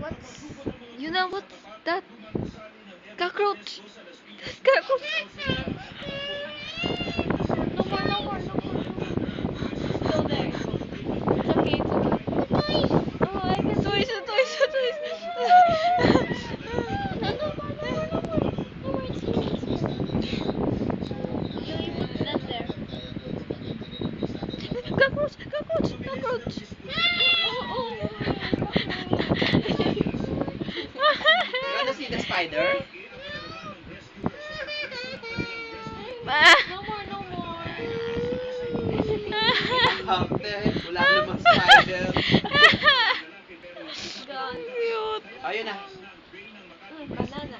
What's... You know what's that? Cockroach! Cockroach! No more, no more, no more, no more. Still there. It's okay, it's okay. Oh, I can toys, toys, toys. No, no more, no more, no more. No more, it's here, it's here. No, you put that there. Cockroach, cockroach, cockroach. Oh, oh. You wanna see the spider? No more, no more. Arte, wala namang spider. God. Cute. Ayun na. Banana.